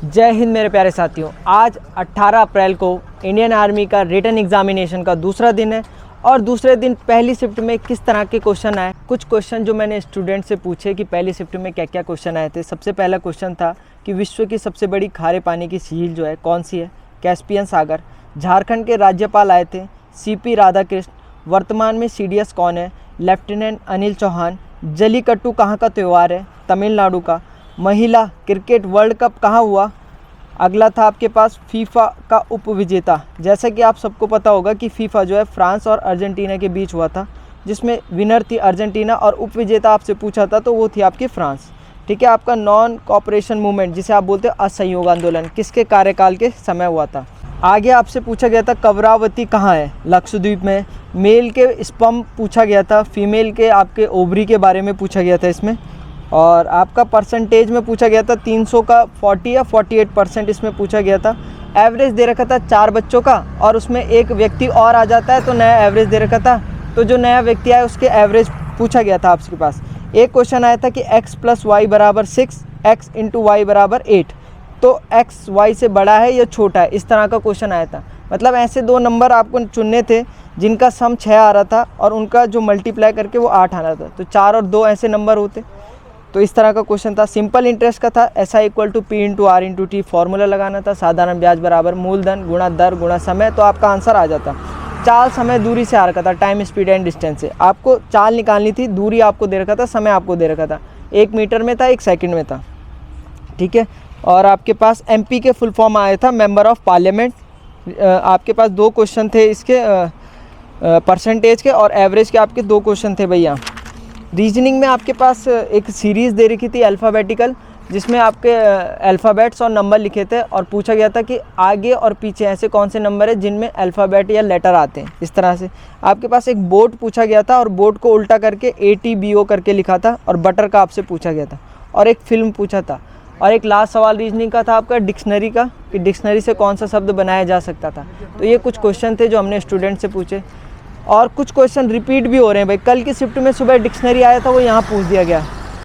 जय हिंद मेरे प्यारे साथियों। आज 18 अप्रैल को इंडियन आर्मी का रिटन एग्जामिनेशन का दूसरा दिन है और दूसरे दिन पहली शिफ्ट में किस तरह के क्वेश्चन आए। कुछ क्वेश्चन जो मैंने स्टूडेंट से पूछे कि पहली शिफ्ट में क्या क्या क्वेश्चन आए थे। सबसे पहला क्वेश्चन था कि विश्व की सबसे बड़ी खारे पानी की झील जो है कौन सी है। कैस्पियन सागर। झारखंड के राज्यपाल आए थे CP राधाकृष्ण। वर्तमान में CDS कौन है। लेफ्टिनेंट अनिल चौहान। जल्लीकट्टू कहाँ का त्यौहार है। तमिलनाडु का। महिला क्रिकेट वर्ल्ड कप कहाँ हुआ। अगला था आपके पास फीफा का उपविजेता। जैसा कि आप सबको पता होगा कि फीफा जो है फ्रांस और अर्जेंटीना के बीच हुआ था, जिसमें विनर थी अर्जेंटीना और उपविजेता आपसे पूछा था तो वो थी आपकी फ्रांस। ठीक है। आपका नॉन कॉपरेशन मूवमेंट जिसे आप बोलते हैं असहयोग आंदोलन किसके कार्यकाल के समय हुआ था। आगे आपसे पूछा गया था कवरावती कहाँ है। लक्षद्वीप में। मेल के स्पर्म पूछा गया था। फीमेल के आपके ओवरी के बारे में पूछा गया था इसमें। और आपका परसेंटेज में पूछा गया था 300 का 40 या 48% इसमें पूछा गया था। एवरेज दे रखा था 4 बच्चों का और उसमें एक व्यक्ति और आ जाता है तो नया एवरेज दे रखा था। तो जो नया व्यक्ति आया उसके एवरेज पूछा गया था आपके पास। एक क्वेश्चन आया था कि x + y = 6, x × y = 8। तो x y से बड़ा है या छोटा है, इस तरह का क्वेश्चन आया था। मतलब ऐसे दो नंबर आपको चुनने थे जिनका सम 6 आ रहा था और उनका जो मल्टीप्लाई करके वो 8 आ रहा था। तो 4 और 2 ऐसे नंबर होते। तो इस तरह का क्वेश्चन था। सिंपल इंटरेस्ट का था। SI = P × R × T formula लगाना था। साधारण ब्याज बराबर मूलधन गुणा दर गुणा समय। तो आपका आंसर आ जाता। चाल समय दूरी से आ रखा था, टाइम स्पीड एंड डिस्टेंस से। आपको चाल निकालनी थी, दूरी आपको दे रखा था, समय आपको दे रखा था। 1 मीटर में था, 1 सेकंड में था। ठीक है। और आपके पास MP के फुल फॉर्म आया था मेंबर ऑफ पार्लियामेंट। आपके पास 2 क्वेश्चन थे इसके परसेंटेज के और एवरेज के आपके 2 क्वेश्चन थे भैया। रीजनिंग में आपके पास एक सीरीज़ दे रखी थी अल्फ़ाबेटिकल, जिसमें आपके अल्फ़ाबेट्स और नंबर लिखे थे और पूछा गया था कि आगे और पीछे ऐसे कौन से नंबर है जिनमें अल्फ़ाबेट या लेटर आते हैं। इस तरह से आपके पास एक बोट पूछा गया था और बोट को उल्टा करके ATBO करके लिखा था और बटर का आपसे पूछा गया था और एक फ़िल्म पूछा था। और एक लास्ट सवाल रीजनिंग का था आपका डिक्शनरी का, कि डिक्शनरी से कौन सा शब्द बनाया जा सकता था। तो ये कुछ क्वेश्चन थे जो हमने स्टूडेंट से पूछे और कुछ क्वेश्चन रिपीट भी हो रहे हैं भाई। कल की शिफ्ट में सुबह डिक्शनरी आया था, वो यहाँ पूछ दिया गया।